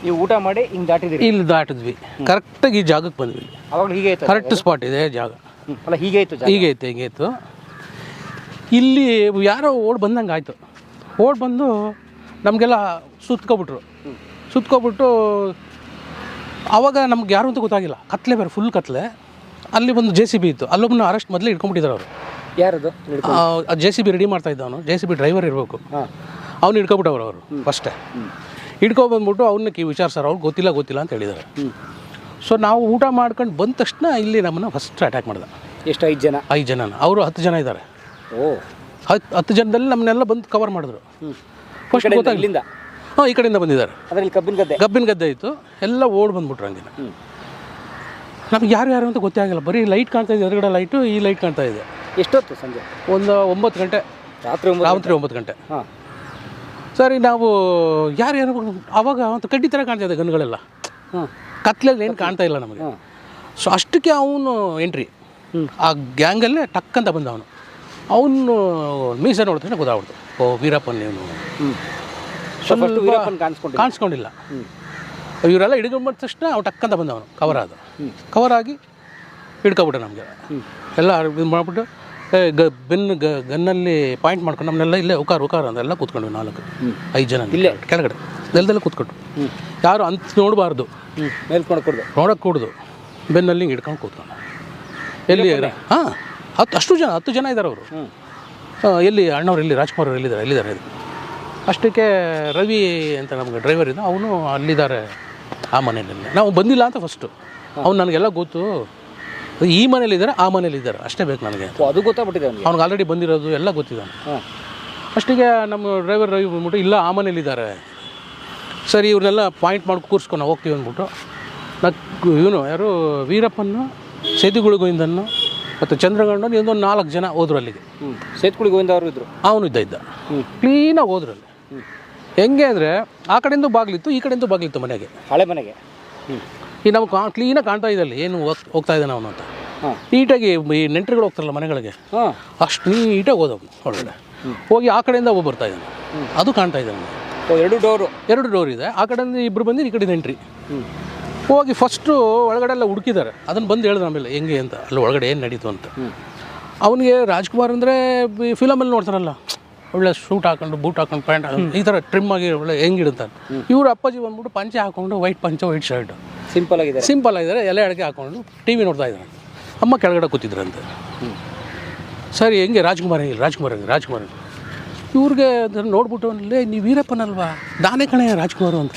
ನೀವು ಊಟ ಮಾಡಿ ಹಿಂಗೆ ದಾಟಿದಿರಿ? ಇಲ್ಲಿ ದಾಟಿದ್ವಿ, ಕರೆಕ್ಟಾಗಿ ಈ ಜಾಗಕ್ಕೆ ಬಂದ್ವಿ. ಅವಾಗ ಹೀಗೆ ಇತ್ತು? ಕರೆಕ್ಟ್ ಸ್ಪಾಟ್ ಇದೆ ಜಾಗ. ಅಲ್ಲ ಹೀಗೆ ಇತ್ತು ಜಾಗ? ಹೀಗೆ ಇತ್ತು. ಇಲ್ಲಿ ಯಾರೋ ಬಂದಂಗೆ ಆಯಿತು. ಬಂದು ನಮಗೆಲ್ಲ ಸುತ್ಕೊಬಿಟ್ಟು ಆವಾಗ ನಮ್ಗೆ ಯಾರು ಅಂತ ಗೊತ್ತಾಗಿಲ್ಲ. ಕತ್ಲೆ ಬೇರೆ, ಫುಲ್ ಕತ್ಲೆ. ಅಲ್ಲಿ ಒಂದು JCB ಇತ್ತು, ಅಲ್ಲೊಬ್ಬನ ಅರೆಸ್ಟ್ ಮೊದಲೇ ಇಟ್ಕೊಂಡ್ಬಿಟ್ಟಿದ್ದಾರೆ ಅವರು. ಯಾರದು? JCB ರೆಡಿ ಮಾಡ್ತಾ ಇದ್ದವನು, JCB ಡ್ರೈವರ್ ಇರಬೇಕು. ಅವ್ನು ಹಿಡ್ಕೊಬಿಟ್ಟವ್ರು ಅವರು ಫಸ್ಟೇ. ಹಿಡ್ಕೊಬಂದ್ಬಿಟ್ಟು ಅವನ್ನ ವಿಚಾರಿಸ್ತಾರೆ. ಅವ್ರಿಗೆ ಗೊತ್ತಿಲ್ಲ ಅಂತ ಹೇಳಿದ್ದಾರೆ. ಸೊ ನಾವು ಊಟ ಮಾಡ್ಕೊಂಡು ಬಂದ ತಕ್ಷಣ ಇಲ್ಲಿ ನಮ್ಮನ್ನು ಫಸ್ಟ್ ಅಟ್ಯಾಕ್ ಮಾಡಿದ. ಎಷ್ಟು? 5 ಜನ? 5 ಜನ. ಅವರು 10 ಜನ ಇದ್ದಾರೆ. 10 ಜನದಲ್ಲಿ ನಮ್ಮನ್ನೆಲ್ಲ ಬಂದು ಕವರ್ ಮಾಡಿದ್ರು. ಫಸ್ಟ್ ಗೊತ್ತಾಗಲಿಲ್ಲ. ಈ ಕಡೆಯಿಂದ ಬಂದಿದ್ದಾರೆ. ಅದರಲ್ಲಿ ಕಬ್ಬಿನ ಗದ್ದೆ ಇತ್ತು. ಎಲ್ಲ ಬಂದ್ಬಿಟ್ರು ಹಂಗೆ. ನಮ್ಗೆ ಯಾರು ಅಂತ ಗೊತ್ತೇ ಆಗಿಲ್ಲ. ಬರೀ ಲೈಟ್ ಕಾಣ್ತಾ ಇದೆ, ಎದುರುಗಡೆ ಲೈಟು, ಈ ಲೈಟ್ ಕಾಣ್ತಾ ಇದೆ. ಎಷ್ಟೊತ್ತು? ಸಂಜೆ ಒಂದು 9 ಗಂಟೆ, ರಾತ್ರಿ 9 ಗಂಟೆ. ಸರಿ, ನಾವು ಯಾರು ಆವಾಗ ಒಂದು ಕಡ್ಡಿ ಥರ ಕಾಣ್ತಾ ಇದೆ ಗನ್ಗಳೆಲ್ಲ. ಕತ್ಲಲ್ಲಿ ಏನು ಕಾಣ್ತಾ ಇಲ್ಲ ನಮಗೆ. ಸೊ ಅಷ್ಟಕ್ಕೆ ಅವನು ಎಂಟ್ರಿ, ಆ ಗ್ಯಾಂಗಲ್ಲೇ ಟಕ್ಕಂತ ಬಂದ ಅವನು ಮೀಸೆ ನೋಡ್ತಾನೆ ಗೊತ್ತಾಗ್ಬಿಡ್ತು. ಓ ವೀರಪ್ಪನ್ ನೀವು ಕಾಣಿಸ್ಕೊಂಡಿಲ್ಲ. ಇವರೆಲ್ಲ ಹಿಡ್ಕೊಂಡ್ಬಂದ ತಕ್ಷಣ ಅವ್ನು ಟಕ್ಕಂತ ಬಂದವನು. ಕವರ್ ಆಗಿ ಹಿಡ್ಕೊಬಿಟ್ಟೆ ನಮಗೆ. ಎಲ್ಲ ಇದು ಮಾಡಿಬಿಟ್ಟು ಗನ್ನಲ್ಲಿ ಪಾಯಿಂಟ್ ಮಾಡ್ಕೊಂಡು ನಮ್ಮನ್ನೆಲ್ಲ ಇಲ್ಲೇ ಉಕಾರ ಅಂತೆಲ್ಲ ಕೂತ್ಕೊಂಡ್ವಿ. 4-5 ಜನ ಇಲ್ಲೇ ಕೆಳಗಡೆ ನೆಲದಲ್ಲೇ ಕೂತ್ಕೊಂಡು. ಯಾರು ಅಂತ ನೋಡಬಾರ್ದು, ನೋಡೋಕ್ಕೆ ಕೂಡ್ದು, ಬೆನ್ನಲ್ಲಿ ಹಿಡ್ಕೊಂಡು ಕೂತ್ಕೊಂಡು. ಎಲ್ಲಿ? ಅಷ್ಟು ಜನ 10 ಜನ ಇದ್ದಾರೆ ಅವರು. ಎಲ್ಲಿ ಅಣ್ಣವ್ರು, ಎಲ್ಲಿ ರಾಜ್ಕುಮಾರ್ ಅವರು ಎಲ್ಲಿದ್ದಾರೆ. ಅಷ್ಟಕ್ಕೆ ರವಿ ಅಂತ ನಮಗೆ ಡ್ರೈವರ್ ಇದ್ದ, ಅವನು ಅಲ್ಲಿದ್ದಾರೆ ಆ ಮನೆಯಲ್ಲಿ. ನಾವು ಬಂದಿಲ್ಲ ಅಂತ ಫಸ್ಟು ಅವ್ನು ನನಗೆಲ್ಲ ಗೊತ್ತು. ಈ ಮನೇಲಿದ್ದಾರೆ, ಆ ಮನೇಲಿದ್ದಾರೆ ಅಷ್ಟೇ ಬೇಕು ನನಗೆ. ಅದು ಗೊತ್ತಾಗ್ಬಿಟ್ಟಿದೆ ಅವ್ನಿಗೆ ಆಲ್ರೆಡಿ ಬಂದಿರೋದು ಎಲ್ಲ ಗೊತ್ತಿದ್ದಾನೆ. ಅಷ್ಟಿಗೆ ನಮ್ಮ ಡ್ರೈವರ್ ರವಿ ಬಂದ್ಬಿಟ್ಟು ಇಲ್ಲ ಆ ಮನೇಲಿದ್ದಾರೆ. ಸರಿ, ಇವ್ರನ್ನೆಲ್ಲ ಪಾಯಿಂಟ್ ಮಾಡಿ ಕೂರಿಸ್ಕೊಂಡು ನಾವು ಹೋಗ್ತೀವಿ ಅಂದ್ಬಿಟ್ಟು ಇವನು ಯಾರು ವೀರಪ್ಪನ್ನು, ಸೇತುಗುಳಿ ಗೋವಿಂದನ್ನು ಮತ್ತು ಚಂದ್ರಗೌಡನು ಇನ್ನೊಂದು 4 ಜನ ಹೋದ್ರು ಅಲ್ಲಿಗೆ. ಸೇತುಗುಳಿ ಗೋವಿಂದ ಅವರು ಇದ್ದರು. ಅವನು ಇದ್ದ ಕ್ಲೀನಾಗಿ ಹೋದ್ರು ಅಲ್ಲಿ. ಹೆಂಗೆ ಅಂದರೆ ಆ ಕಡೆಯಿಂದ ಬಾಗಿಲಿತ್ತು, ಈ ಕಡೆಯಿಂದ ಬಾಗಿಲಿತ್ತು ಮನೆಗೆ, ಹಳೆ ಮನೆಗೆ. ಈ ನಮ್ಗೆ ಕ್ಲೀನಾಗಿ ಕಾಣ್ತಾ ಇದ್ದಲ್ಲಿ ಏನು ಹೋಗ್ತಾ ಇದ್ದಾನೆ ಅವನು ಅಂತ. ನೀಟಾಗಿ ಈ ನೆಂಟರುಗಳು ಹೋಗ್ತಾರಲ್ಲ ಮನೆಗಳಿಗೆ, ಅಷ್ಟು ನೀಟಾಗಿ ಹೋದವನು ಒಳಗಡೆ ಹೋಗಿ ಆ ಕಡೆಯಿಂದ ಒಬ್ಬ ಬರ್ತಾ ಇದ್ದಾನೆ. ಅದು ಕಾಣ್ತಾ ಇದೆ ನಮಗೆ. 2 ಡೋರ್ ಇದೆ. ಆ ಕಡೆಯಿಂದ 2 ಬಂದು ಈ ಕಡೆಯಿಂದ ಎಂಟ್ರಿ ಹೋಗಿ ಫಸ್ಟು ಒಳಗಡೆ ಎಲ್ಲ ಹುಡುಕಿದ್ದಾರೆ. ಅದನ್ನು ಬಂದು ಹೇಳಿದ್ರು ಆಮೇಲೆ ಹೆಂಗೆ ಅಂತ, ಅಲ್ಲಿ ಒಳಗಡೆ ಏನು ನಡೀತು ಅಂತ. ಅವನಿಗೆ ರಾಜ್ಕುಮಾರ್ ಅಂದರೆ ಫಿಲಮಲ್ಲಿ ನೋಡ್ತಾರಲ್ಲ, ಒಳ್ಳೆ ಶೂಟ್ ಹಾಕೊಂಡು, ಬೂಟ್ ಹಾಕೊಂಡು, ಪ್ಯಾಂಟ್ ಹಾಕೊಂಡು, ಈ ಥರ ಟ್ರಿಮ್ ಆಗಿ ಒಳ್ಳೆ ಹೆಂಗಿಡುತ್ತಾರೆ. ಇವರು ಅಪ್ಪಾಜಿ ಬಂದ್ಬಿಟ್ಟು ಪಂಚೆ ಹಾಕೊಂಡು, ವೈಟ್ ಪಂಚೆ, ವೈಟ್ ಶರ್ಟ್, ಸಿಂಪಲ್ ಆಗಿದ್ದಾರೆ. ಎಲೆ ಅಡಿಕೆ ಹಾಕೊಂಡು TV ನೋಡ್ತಾ ಇದ್ದಾರೆ. ಅಮ್ಮ ಕೆಳಗಡೆ ಕೂತಿದ್ರಂತೆ. ಸರಿ, ಹೆಂಗೆ ರಾಜ್ಕುಮಾರ್ ಇವ್ರಿಗೆ ನೋಡ್ಬಿಟ್ಟು ಅಲ್ಲೇ ನೀವು ವೀರಪ್ಪನಲ್ವಾ, ನಾನೇ ಕಣೆ ರಾಜ್ಕುಮಾರ್ ಅಂತ.